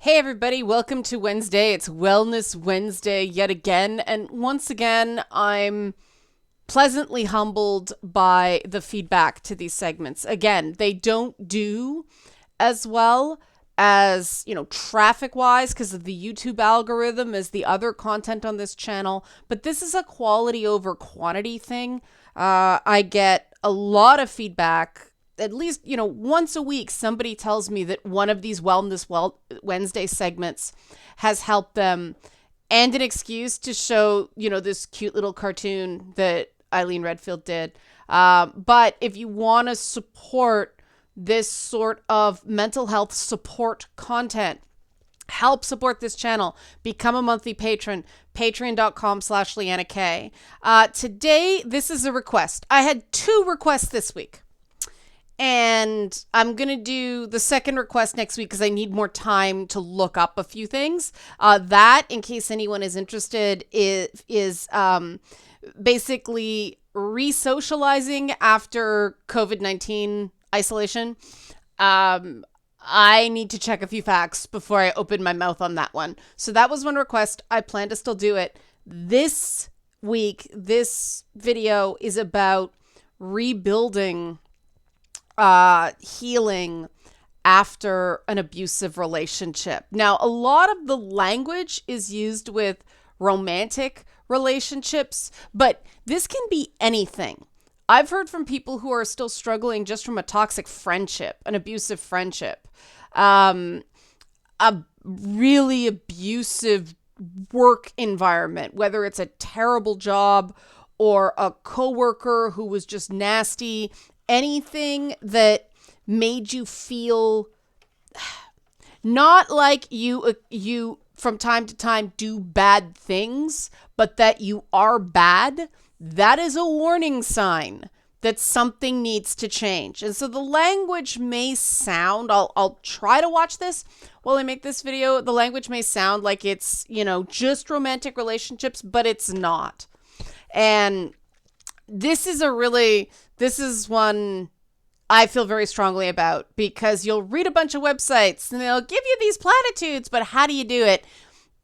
Hey everybody, welcome to Wednesday. It's Wellness Wednesday yet again. And once again, I'm pleasantly humbled by the feedback to these segments. Again, they don't do as well as, traffic wise because of the YouTube algorithm as the other content on this channel. But this is a quality over quantity thing. I get a lot of feedback. At least, once a week, somebody tells me that one of these Wednesday segments has helped them, and an excuse to show, this cute little cartoon that Eileen Redfield did. But if you want to support this sort of mental health support content, help support this channel, become a monthly patron, patreon.com/Leanna K. Today, this is a request. I had 2 requests this week. And I'm going to do the second request next week because I need more time to look up a few things. That, in case anyone is interested, is basically re-socializing after COVID-19 isolation. I need to check a few facts before I open my mouth on that one. So that was one request. I plan to still do it. This week, this video is about rebuilding healing after an abusive relationship. Now, a lot of the language is used with romantic relationships, but this can be anything. I've heard from people who are still struggling just from a toxic friendship, an abusive friendship, a really abusive work environment, whether it's a terrible job or a coworker who was just nasty. Anything that made you feel not like you from time to time do bad things, but that you are bad, that is a warning sign that something needs to change. And so the language may sound, I'll try to watch this while I make this video. The language may sound like it's, just romantic relationships, but it's not. And this is one I feel very strongly about, because you'll read a bunch of websites and they'll give you these platitudes, but how do you do it?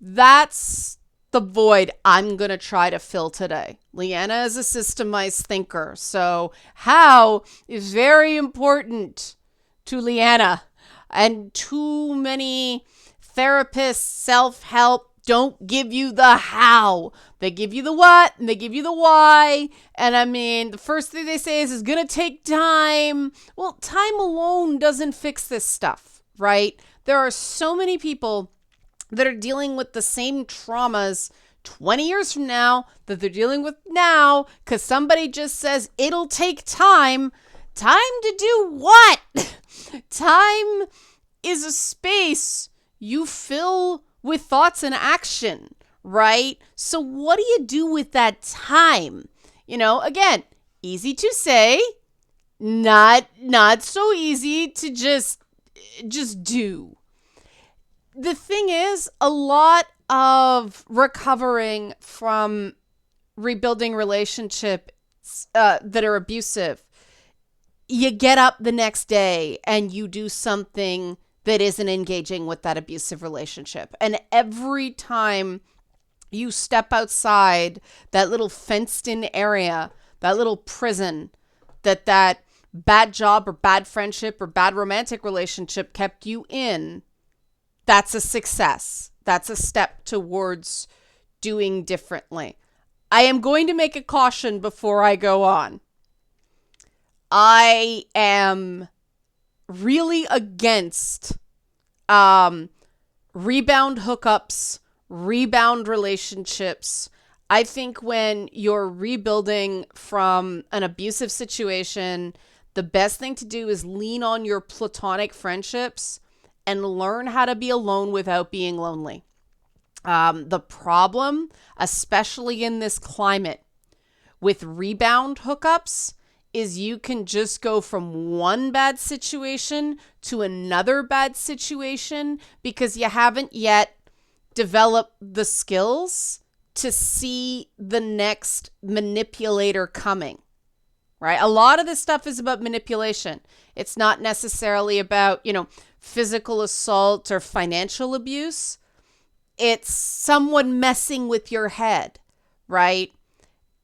That's the void I'm going to try to fill today. Leanna is a systemized thinker, so how is very important to Leanna. And too many therapists, self-help, don't give you the how. They give you the what and they give you the why. And I mean, the first thing they say is it's going to take time. Well, time alone doesn't fix this stuff, right? There are so many people that are dealing with the same traumas 20 years from now that they're dealing with now because somebody just says it'll take time. Time to do what? Time is a space you fill with thoughts and action, right? So what do you do with that time? Again, easy to say, not so easy to just do. The thing is, a lot of recovering from rebuilding relationships that are abusive, you get up the next day and you do something that isn't engaging with that abusive relationship. And every time you step outside that little fenced-in area, that little prison that bad job or bad friendship or bad romantic relationship kept you in, that's a success. That's a step towards doing differently. I am going to make a caution before I go on. I am really against rebound hookups, rebound relationships. I think when you're rebuilding from an abusive situation, the best thing to do is lean on your platonic friendships and learn how to be alone without being lonely. The problem, especially in this climate, with rebound hookups is you can just go from one bad situation to another bad situation because you haven't yet developed the skills to see the next manipulator coming, right? A lot of this stuff is about manipulation. It's not necessarily about, physical assault or financial abuse. It's someone messing with your head, right?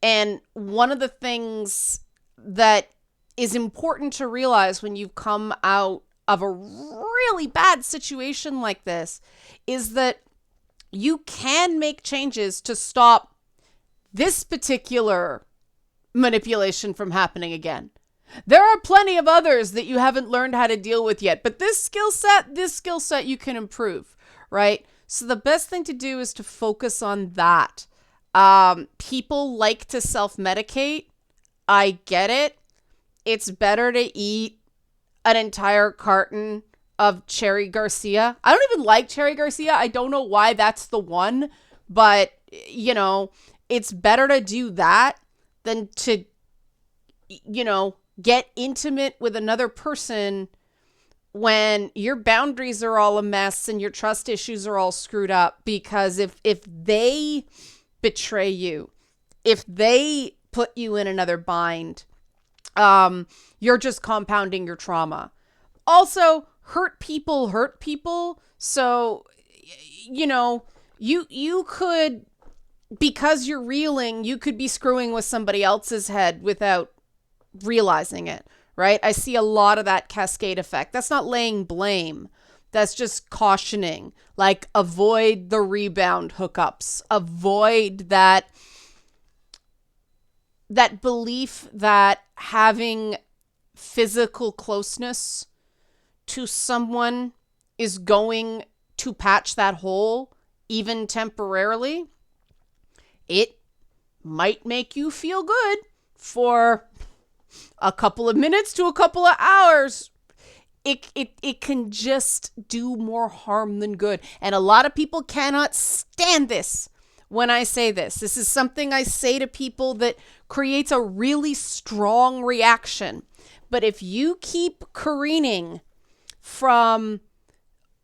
And one of the things that is important to realize when you come out of a really bad situation like this is that you can make changes to stop this particular manipulation from happening again. There are plenty of others that you haven't learned how to deal with yet, but this skill set you can improve, right? So the best thing to do is to focus on that. People like to self-medicate. I get it. It's better to eat an entire carton of Cherry Garcia. I don't even like Cherry Garcia. I don't know why that's the one, but it's better to do that than to, get intimate with another person when your boundaries are all a mess and your trust issues are all screwed up. Because if they betray you, if they put you in another bind, you're just compounding your trauma. Also, hurt people. So, you could, because you're reeling, you could be screwing with somebody else's head without realizing it, right? I see a lot of that cascade effect. That's not laying blame. That's just cautioning, like avoid the rebound hookups, avoid that belief that having physical closeness to someone is going to patch that hole, even temporarily. It might make you feel good for a couple of minutes to a couple of hours. It can just do more harm than good. And a lot of people cannot stand this when I say this. This is something I say to people that creates a really strong reaction. But if you keep careening from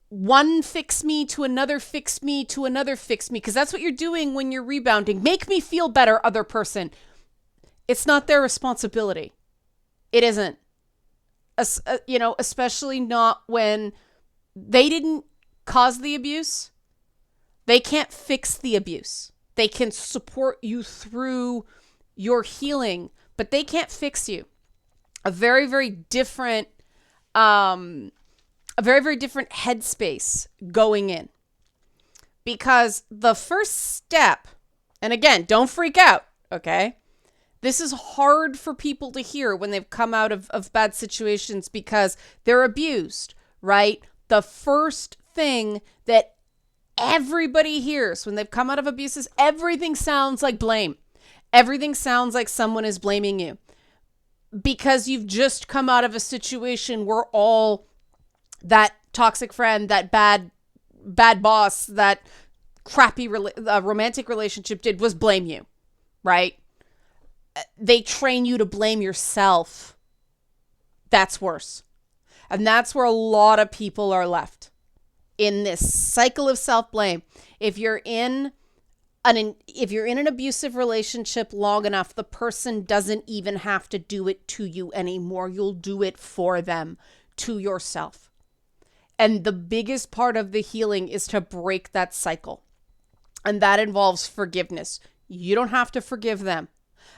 one fix me to another fix me to another fix me, because that's what you're doing when you're rebounding. Make me feel better, other person. It's not their responsibility. It isn't. Especially not when they didn't cause the abuse. They can't fix the abuse. They can support you through your healing, but they can't fix you. A very, very different headspace going in. Because the first step, and again, don't freak out, okay? This is hard for people to hear when they've come out of bad situations because they're abused, right? The first thing that everybody hears when they've come out of abuses, everything sounds like blame. Everything sounds like someone is blaming you because you've just come out of a situation where all that toxic friend, that bad boss, that crappy romantic relationship did was blame you, right? They train you to blame yourself. That's worse. And that's where a lot of people are left in this cycle of self-blame. If you're in an abusive relationship long enough, the person doesn't even have to do it to you anymore. You'll do it for them, to yourself. And the biggest part of the healing is to break that cycle. And that involves forgiveness. You don't have to forgive them.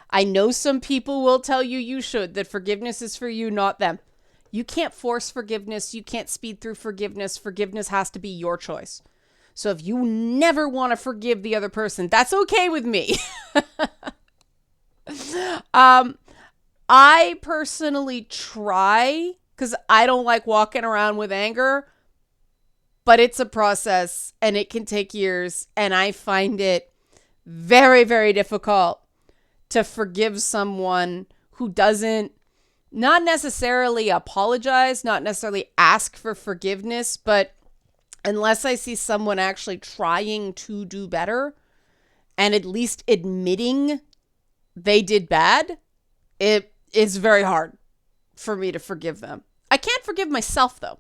I know some people will tell you should, that forgiveness is for you, not them. You can't force forgiveness. You can't speed through forgiveness. Forgiveness has to be your choice. So if you never want to forgive the other person, that's okay with me. I personally try because I don't like walking around with anger, but it's a process and it can take years. And I find it very, very difficult to forgive someone who doesn't not necessarily apologize, not necessarily ask for forgiveness, but unless I see someone actually trying to do better and at least admitting they did bad, it is very hard for me to forgive them. I can't forgive myself though.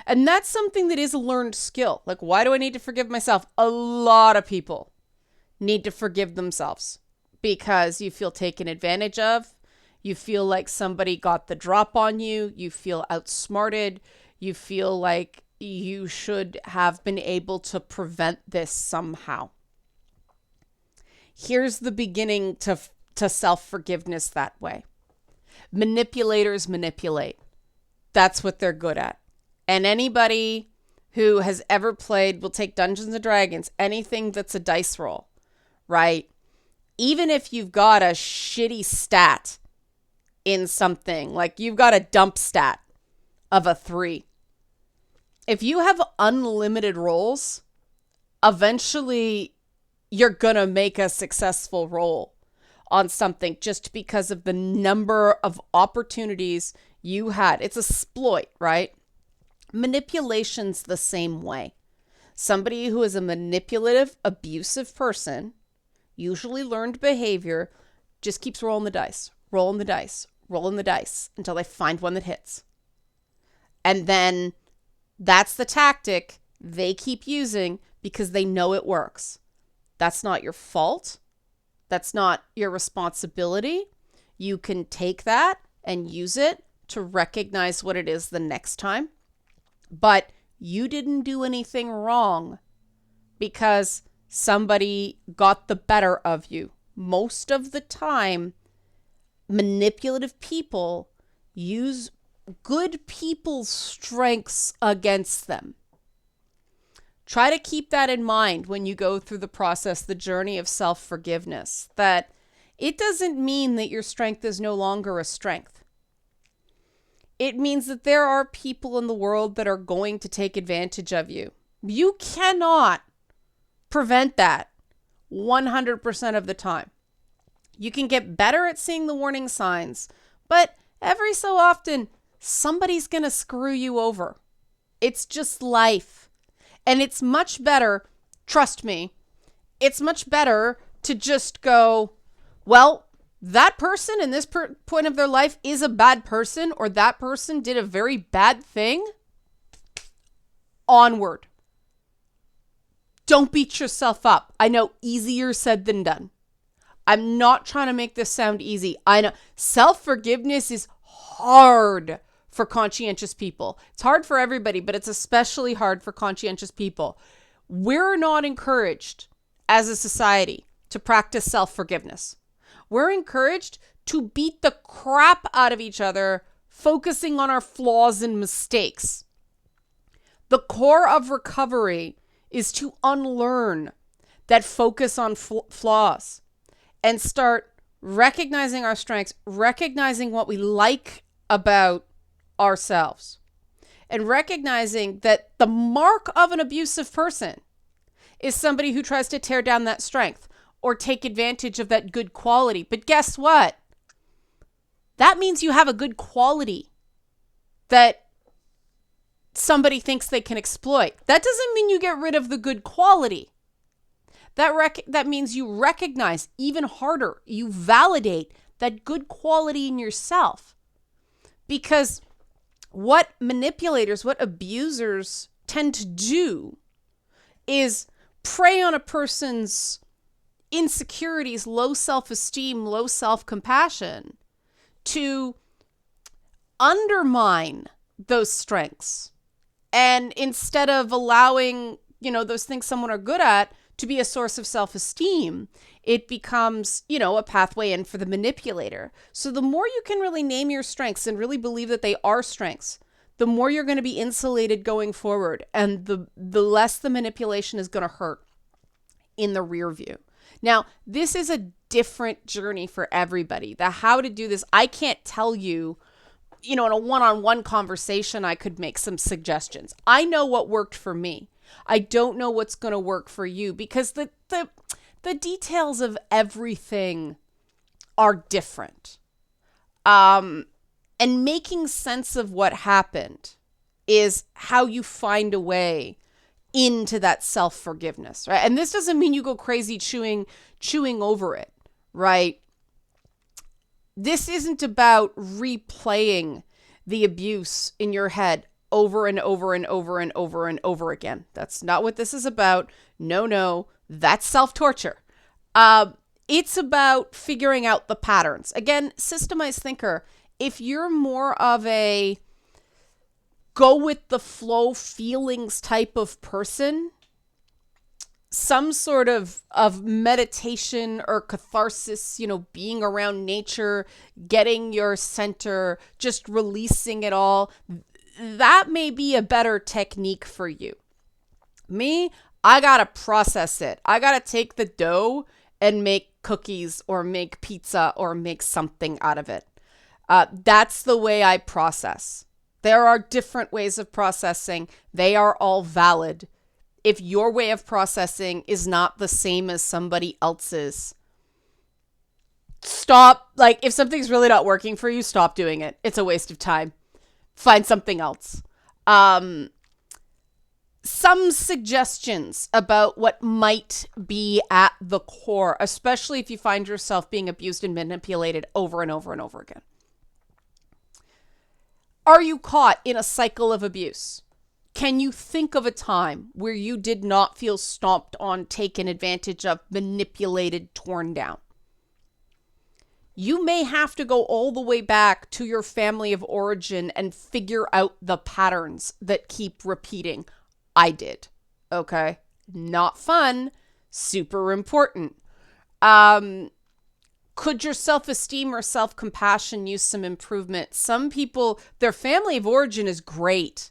And that's something that is a learned skill. Like, why do I need to forgive myself? A lot of people need to forgive themselves because you feel taken advantage of. You feel like somebody got the drop on you. You feel outsmarted. You feel like you should have been able to prevent this somehow. Here's the beginning to self-forgiveness that way. Manipulators manipulate. That's what they're good at. And anybody who has ever played, will take Dungeons and Dragons, anything that's a dice roll, right? Even if you've got a shitty stat in something, like you've got a dump stat of a 3. If you have unlimited rolls, eventually you're going to make a successful roll on something just because of the number of opportunities you had. It's a exploit, right? Manipulation's the same way. Somebody who is a manipulative, abusive person, usually learned behavior, just keeps rolling the dice, rolling the dice, rolling the dice until they find one that hits. And then that's the tactic they keep using because they know it works. That's not your fault. That's not your responsibility. You can take that and use it to recognize what it is the next time. But you didn't do anything wrong because somebody got the better of you. Most of the time, manipulative people use good people's strengths against them. Try to keep that in mind when you go through the process, the journey of self-forgiveness, that it doesn't mean that your strength is no longer a strength. It means that there are people in the world that are going to take advantage of you. You cannot prevent that 100% of the time. You can get better at seeing the warning signs, but every so often, somebody's going to screw you over. It's just life. And it's much better, trust me, it's much better to just go, well, that person in this point of their life is a bad person, or that person did a very bad thing. Onward. Don't beat yourself up. I know, easier said than done. I'm not trying to make this sound easy. I know self-forgiveness is hard for conscientious people. It's hard for everybody, but it's especially hard for conscientious people. We're not encouraged as a society to practice self-forgiveness. We're encouraged to beat the crap out of each other, focusing on our flaws and mistakes. The core of recovery is to unlearn that focus on flaws and start recognizing our strengths, recognizing what we like about ourselves, and recognizing that the mark of an abusive person is somebody who tries to tear down that strength or take advantage of that good quality. But guess what? That means you have a good quality that somebody thinks they can exploit. That doesn't mean you get rid of the good quality. That means you recognize even harder, you validate that good quality in yourself. Because what manipulators, what abusers tend to do is prey on a person's insecurities, low self-esteem, low self-compassion, to undermine those strengths. And instead of allowing, those things someone are good at to be a source of self-esteem, it becomes, a pathway in for the manipulator. So the more you can really name your strengths and really believe that they are strengths, the more you're going to be insulated going forward, and the less the manipulation is going to hurt in the rear view. Now, this is a different journey for everybody. The how to do this, I can't tell you, in a one-on-one conversation, I could make some suggestions. I know what worked for me. I don't know what's going to work for you, because the details of everything are different. And making sense of what happened is how you find a way into that self-forgiveness, right? And this doesn't mean you go crazy chewing over it, right? This isn't about replaying the abuse in your head over and over and over and over and over again. That's not what this is about. No, that's self-torture. It's about figuring out the patterns. Again, systemized thinker, if you're more of a go with the flow feelings type of person, some sort of meditation or catharsis, being around nature, getting your center, just releasing it all, that may be a better technique for you. Me, I gotta process it. I gotta take the dough and make cookies or make pizza or make something out of it. That's the way I process. There are different ways of processing. They are all valid. If your way of processing is not the same as somebody else's, stop. Like, if something's really not working for you, stop doing it. It's a waste of time. Find something else. Some suggestions about what might be at the core, especially if you find yourself being abused and manipulated over and over and over again. Are you caught in a cycle of abuse? Can you think of a time where you did not feel stomped on, taken advantage of, manipulated, torn down? You may have to go all the way back to your family of origin and figure out the patterns that keep repeating. I did. Okay? Not fun. Super important. Could your self-esteem or self-compassion use some improvement? Some people, their family of origin is great.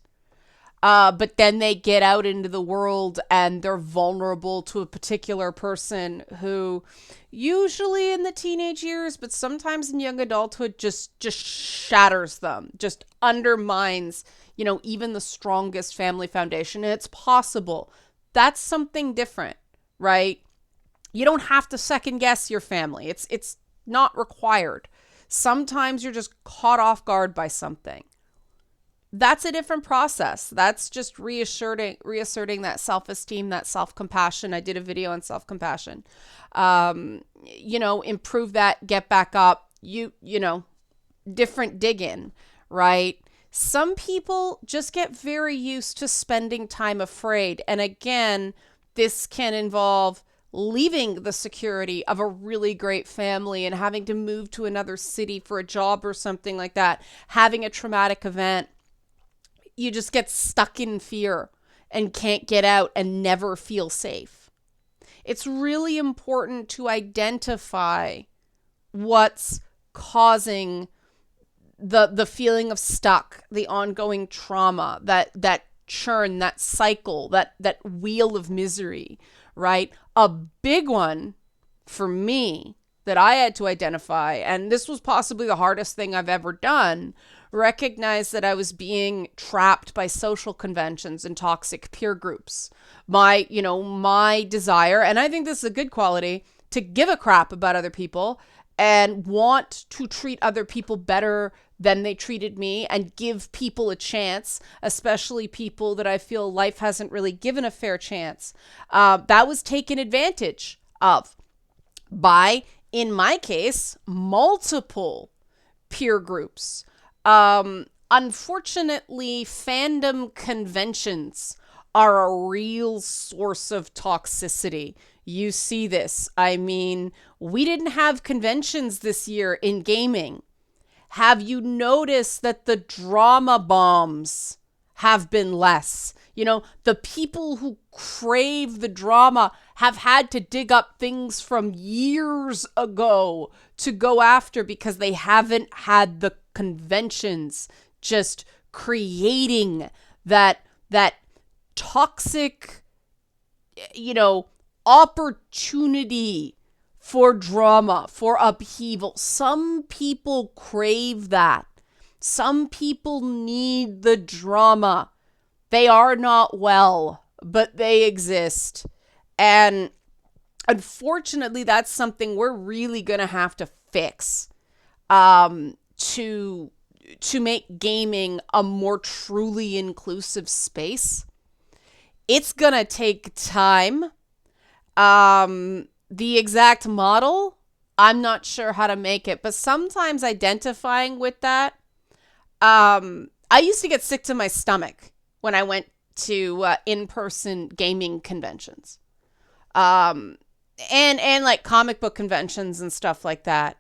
But then they get out into the world and they're vulnerable to a particular person who usually in the teenage years, but sometimes in young adulthood, just shatters them, just undermines, even the strongest family foundation. And it's possible. That's something different, right? You don't have to second guess your family. It's not required. Sometimes you're just caught off guard by something. That's a different process. That's just reasserting that self-esteem, that self-compassion. I did a video on self-compassion. Improve that, get back up, different dig in, right? Some people just get very used to spending time afraid. And again, this can involve leaving the security of a really great family and having to move to another city for a job or something like that, having a traumatic event. You just get stuck in fear and can't get out and never feel safe. It's really important to identify what's causing the feeling of stuck, the ongoing trauma, that churn, that cycle, that wheel of misery, right? A big one for me that I had to identify, and this was possibly the hardest thing I've ever done, recognize that I was being trapped by social conventions and toxic peer groups. My desire, and I think this is a good quality, to give a crap about other people and want to treat other people better than they treated me and give people a chance, especially people that I feel life hasn't really given a fair chance. That was taken advantage of by, in my case, multiple peer groups. Unfortunately, fandom conventions are a real source of toxicity. You see this. I mean, we didn't have conventions this year in gaming. Have you noticed that the drama bombs have been less? The people who crave the drama have had to dig up things from years ago to go after because they haven't had the conventions just creating that toxic, opportunity for drama, for upheaval. Some people crave that. Some people need the drama. They are not well, but they exist. And unfortunately, that's something we're really going to have to fix to make gaming a more truly inclusive space. It's going to take time. The exact model, I'm not sure how to make it, but sometimes identifying with that, I used to get sick to my stomach when I went to in-person gaming conventions, and like comic book conventions and stuff like that.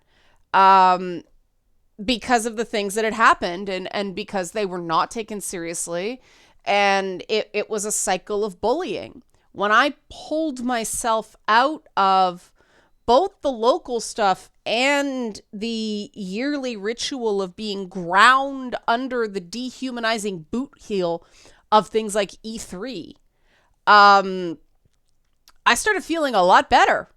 because of the things that had happened and because they were not taken seriously. And it was a cycle of bullying. When I pulled myself out of both the local stuff and the yearly ritual of being ground under the dehumanizing boot heel of things like E3, I started feeling a lot better.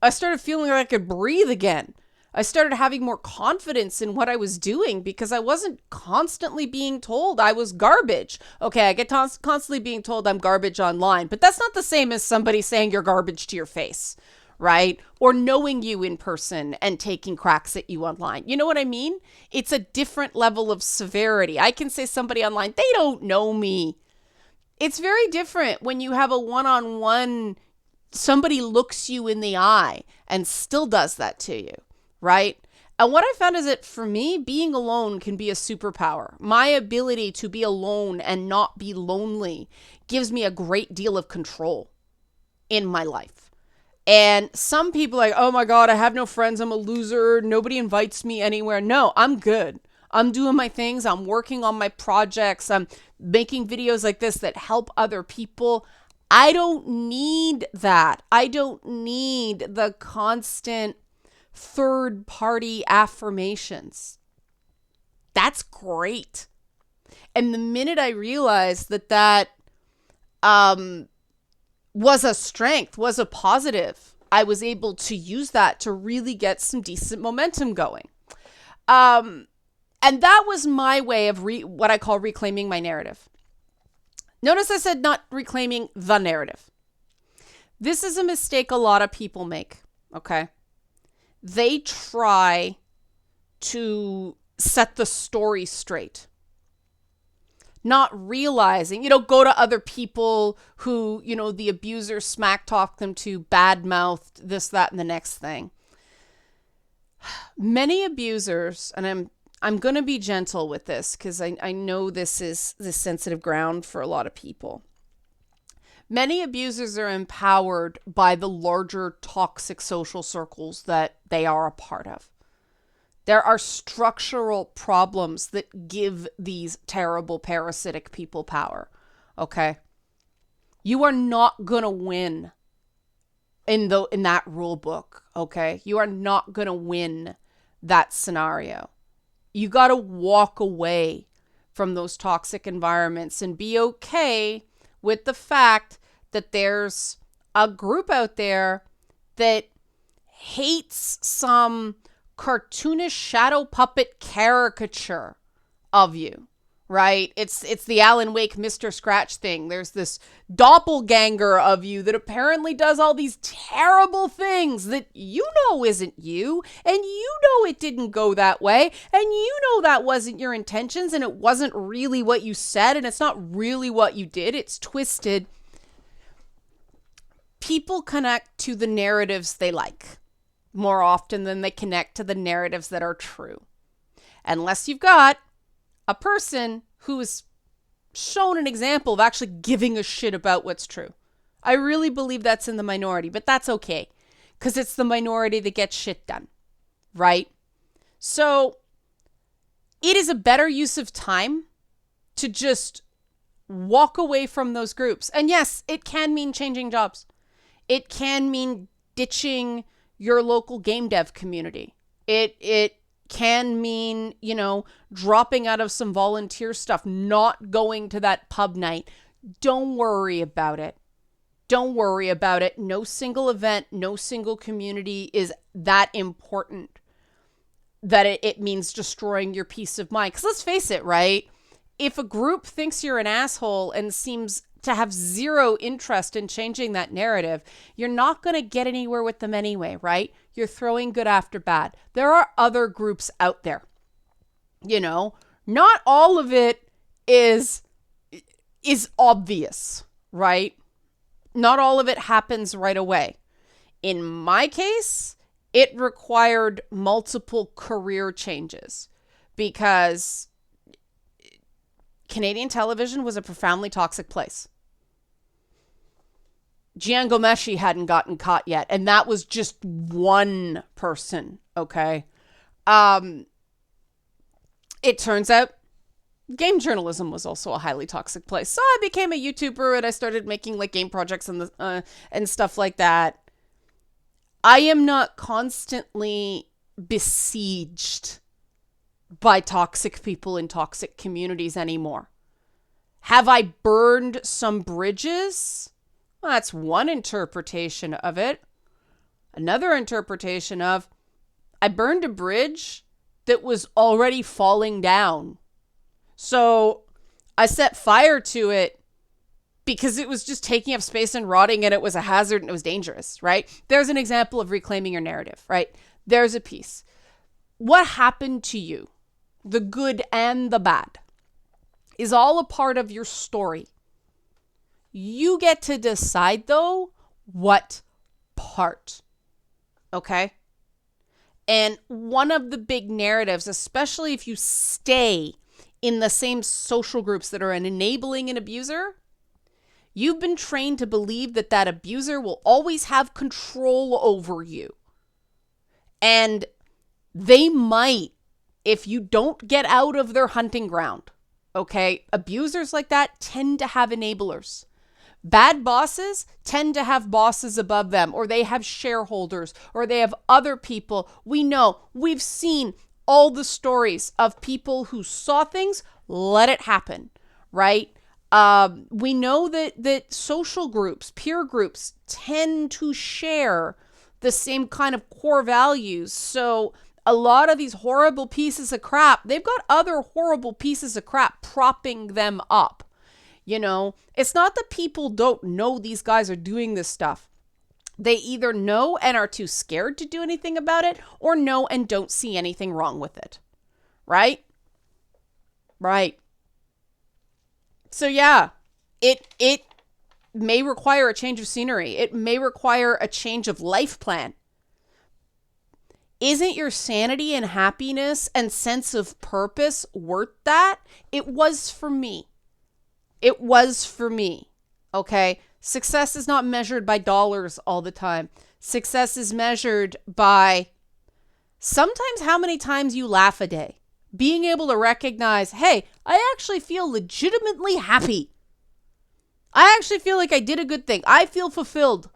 I started feeling like I could breathe again. I started having more confidence in what I was doing because I wasn't constantly being told I was garbage. Okay, I get constantly being told I'm garbage online, but that's not the same as somebody saying you're garbage to your face, right? Or knowing you in person and taking cracks at you online. You know what I mean? It's a different level of severity. I can say somebody online, they don't know me. It's very different when you have a one-on-one, somebody looks you in the eye and still does that to you, right? And what I found is that for me, being alone can be a superpower. My ability to be alone and not be lonely gives me a great deal of control in my life. And some people are like, oh my God, I have no friends. I'm a loser. Nobody invites me anywhere. No, I'm good. I'm doing my things. I'm working on my projects. I'm making videos like this that help other people. I don't need that. I don't need the constant third-party affirmations. That's great. And the minute I realized that was a strength, was a positive, I was able to use that to really get some decent momentum going. And that was my way of what I call reclaiming my narrative. Notice I said not reclaiming the narrative. This is a mistake a lot of people make, okay? They try to set the story straight, not realizing, go to other people who, the abuser smack talked them to, bad-mouthed, this, that, and the next thing. Many abusers, and I'm going to be gentle with this because I know this is sensitive ground for a lot of people. Many abusers are empowered by the larger toxic social circles that they are a part of. There are structural problems that give these terrible parasitic people power, okay? You are not going to win in that rule book, okay? You are not going to win that scenario. You got to walk away from those toxic environments and be okay with the fact that there's a group out there that hates some cartoonish shadow puppet caricature of you, right? It's the Alan Wake Mr. Scratch thing. There's this doppelganger of you that apparently does all these terrible things that isn't you, and it didn't go that way, and that wasn't your intentions, and it wasn't really what you said, and it's not really what you did. It's twisted. People connect to the narratives they like more often than they connect to the narratives that are true. Unless you've got a person who is shown an example of actually giving a shit about what's true. I really believe that's in the minority, but that's okay because it's the minority that gets shit done, right? So it is a better use of time to just walk away from those groups. And yes, it can mean changing jobs. It can mean ditching your local game dev community. It can mean, dropping out of some volunteer stuff, not going to that pub night. Don't worry about it. Don't worry about it. No single event, no single community is that important that it means destroying your peace of mind. Because let's face it, right? If a group thinks you're an asshole and seems to have zero interest in changing that narrative, you're not going to get anywhere with them anyway, right? You're throwing good after bad. There are other groups out there. Not all of it is obvious, right? Not all of it happens right away. In my case, it required multiple career changes because Canadian television was a profoundly toxic place. Gian Gomeshi hadn't gotten caught yet, and that was just one person, okay? it turns out game journalism was also a highly toxic place. So I became a YouTuber and I started making like game projects and stuff like that. I am not constantly besieged by toxic people in toxic communities anymore. Have I burned some bridges? Well, that's one interpretation of it. Another interpretation of, I burned a bridge that was already falling down. So I set fire to it because it was just taking up space and rotting and it was a hazard and it was dangerous, right? There's an example of reclaiming your narrative, right? There's a piece. What happened to you, the good and the bad, is all a part of your story. You get to decide, though, what part, okay? And one of the big narratives, especially if you stay in the same social groups that are enabling an abuser, you've been trained to believe that that abuser will always have control over you. And they might, if you don't get out of their hunting ground, okay? Abusers like that tend to have enablers. Bad bosses tend to have bosses above them, or they have shareholders, or they have other people. We know, we've seen all the stories of people who saw things, let it happen, right? We know that social groups, peer groups, tend to share the same kind of core values. So a lot of these horrible pieces of crap, they've got other horrible pieces of crap propping them up. You know, it's not that people don't know these guys are doing this stuff. They either know and are too scared to do anything about it, or know and don't see anything wrong with it. Right? Right. So yeah, it may require a change of scenery. It may require a change of life plan. Isn't your sanity and happiness and sense of purpose worth that? It was for me. It was for me. Okay? Success is not measured by dollars all the time. Success is measured by sometimes how many times you laugh a day. Being able to recognize, hey, I actually feel legitimately happy. I actually feel like I did a good thing. I feel fulfilled.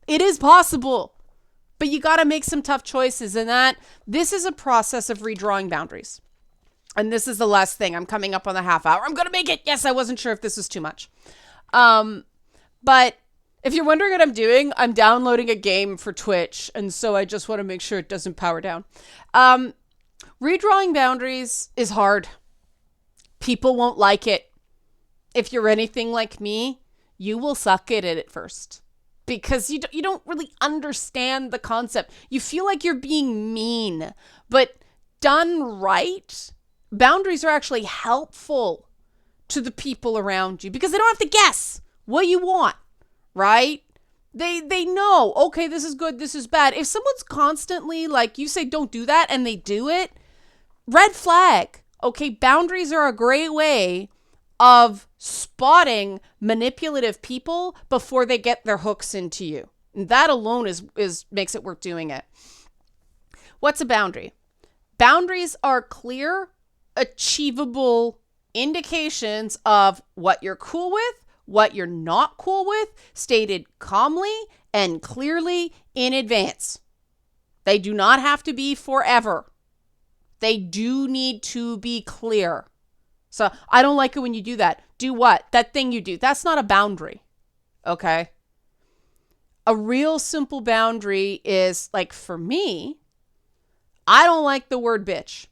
It is possible. But you got to make some tough choices. And this is a process of redrawing boundaries. And this is the last thing. I'm coming up on the half hour. I'm going to make it. Yes, I wasn't sure if this was too much. But if you're wondering what I'm doing, I'm downloading a game for Twitch. And so I just want to make sure it doesn't power down. Redrawing boundaries is hard. People won't like it. If you're anything like me, you will suck at it at first. Because you don't really understand the concept. You feel like you're being mean. But done right, boundaries are actually helpful to the people around you. Because they don't have to guess what you want, right? They know, okay, this is good, this is bad. If someone's constantly like, you say don't do that, and they do it, red flag. Okay, boundaries are a great way of spotting manipulative people before they get their hooks into you. And that alone is makes it worth doing it. What's a boundary? Boundaries are clear, achievable indications of what you're cool with, what you're not cool with, stated calmly and clearly in advance. They do not have to be forever. They do need to be clear. So I don't like it when you do that. Do what? That thing you do. That's not a boundary. Okay? A real simple boundary is, like, for me, I don't like the word bitch.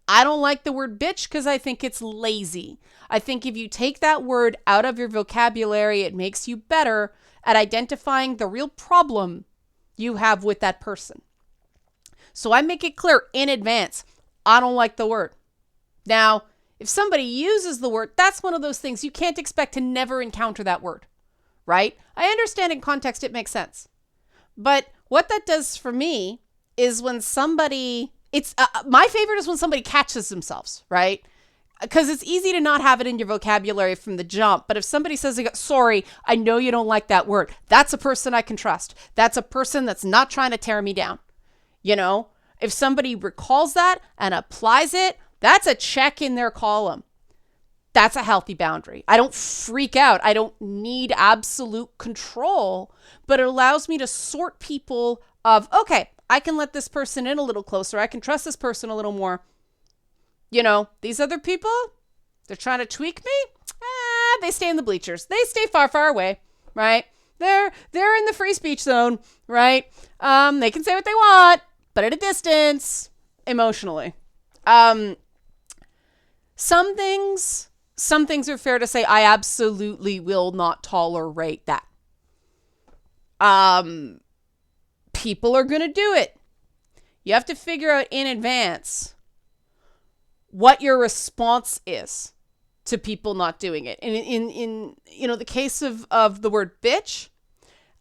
I don't like the word bitch because I think it's lazy. I think if you take that word out of your vocabulary, it makes you better at identifying the real problem you have with that person. So I make it clear in advance, I don't like the word. Now, if somebody uses the word, that's one of those things you can't expect to never encounter that word, right? I understand in context it makes sense. But what that does for me is when somebody, my favorite is when somebody catches themselves, right? Because it's easy to not have it in your vocabulary from the jump. But if somebody says, sorry, I know you don't like that word, that's a person I can trust. That's a person that's not trying to tear me down. You know, if somebody recalls that and applies it, That's a check in their column. That's a healthy boundary. I don't freak out. I don't need absolute control, but it allows me to sort people of, okay, I can let this person in a little closer. I can trust this person a little more. These other people, they're trying to tweak me. They stay in the bleachers. They stay far, far away, right? They're in the free speech zone, right? They can say what they want, but at a distance, emotionally. Some things are fair to say, I absolutely will not tolerate that. People are going to do it. You have to figure out in advance what your response is to people not doing it. And in the case of the word bitch,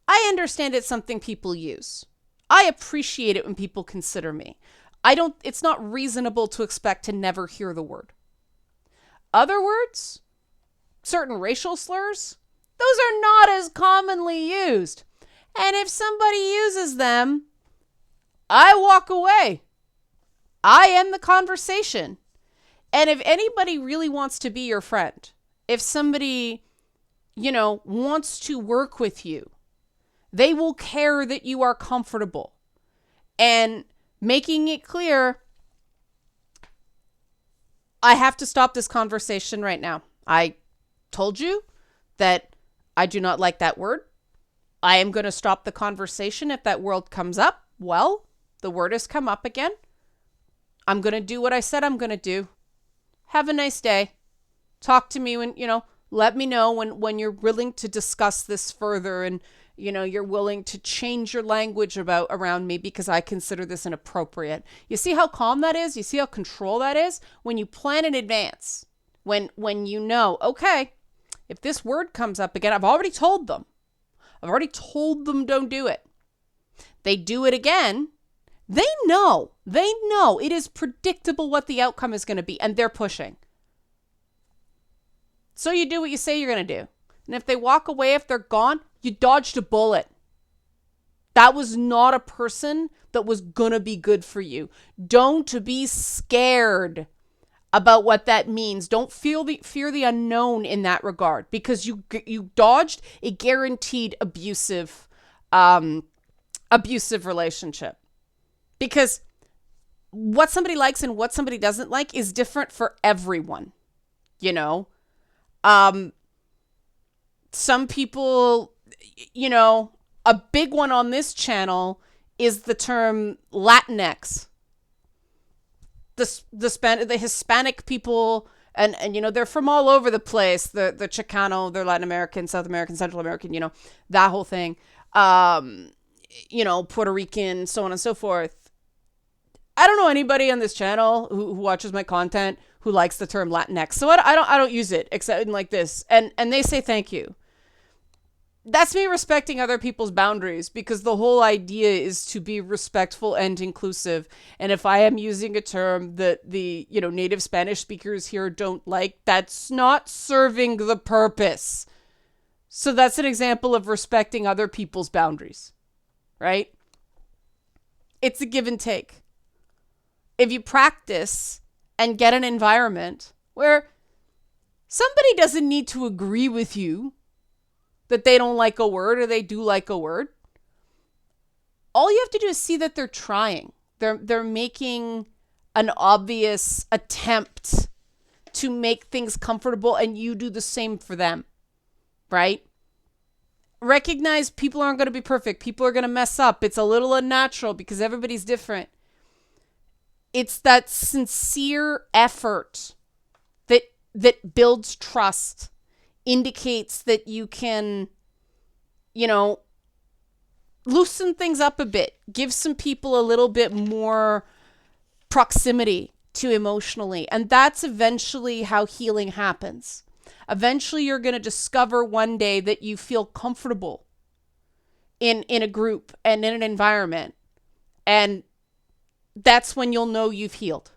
I understand it's something people use. I appreciate it when people consider me. It's not reasonable to expect to never hear the word. Other words, certain racial slurs, those are not as commonly used. And if somebody uses them, I walk away. I end the conversation. And if anybody really wants to be your friend, if somebody, wants to work with you, they will care that you are comfortable. And making it clear, I have to stop this conversation right now. I told you that I do not like that word. I am going to stop the conversation if that word comes up. Well, the word has come up again. I'm going to do what I said I'm going to do. Have a nice day. Talk to me when, let me know when you're willing to discuss this further and, you're willing to change your language around me because I consider this inappropriate. You see how calm that is? You see how control that is? When you plan in advance, when okay, if this word comes up again, I've already told them don't do it. They do it again. They know it is predictable what the outcome is going to be, and they're pushing. So you do what you say you're going to do. And if they walk away, if they're gone, you dodged a bullet. That was not a person that was going to be good for you. Don't be scared about what that means. Don't fear the unknown in that regard, because you dodged a guaranteed abusive relationship. Because what somebody likes and what somebody doesn't like is different for everyone. Some people, a big one on this channel is the term Latinx. The Hispanic people, and they're from all over the place. The Chicano, they're Latin American, South American, Central American, that whole thing. Puerto Rican, so on and so forth. I don't know anybody on this channel who watches my content who likes the term Latinx. So I don't use it except in like this. And they say thank you. That's me respecting other people's boundaries, because the whole idea is to be respectful and inclusive. And if I am using a term that the, native Spanish speakers here don't like, that's not serving the purpose. So that's an example of respecting other people's boundaries, right? It's a give and take. If you practice and get an environment where somebody doesn't need to agree with you that they don't like a word or they do like a word, all you have to do is see that they're trying. They're making an obvious attempt to make things comfortable, and you do the same for them, right? Recognize people aren't going to be perfect. People are going to mess up. It's a little unnatural because everybody's different. It's that sincere effort that builds trust, indicates that you can, loosen things up a bit, give some people a little bit more proximity to emotionally. And that's eventually how healing happens. Eventually, you're going to discover one day that you feel comfortable in a group and in an environment. And that's when you'll know you've healed.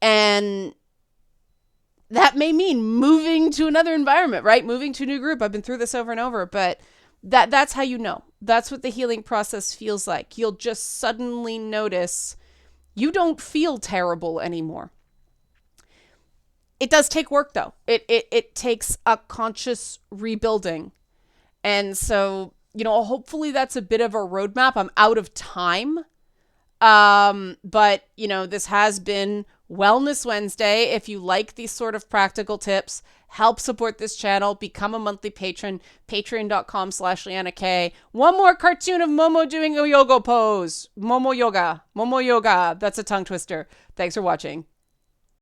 And that may mean moving to another environment, right? Moving to a new group. I've been through this over and over, but that's how you know. That's what the healing process feels like. You'll just suddenly notice You don't feel terrible anymore. It does take work though. It takes a conscious rebuilding. And so, hopefully that's a bit of a roadmap. I'm out of time. But this has been Wellness Wednesday. If you like these sort of practical tips, help support this channel, become a monthly patron, patreon.com/Leanna K. One more cartoon of Momo doing a yoga pose. Momo yoga. That's a tongue twister. Thanks for watching.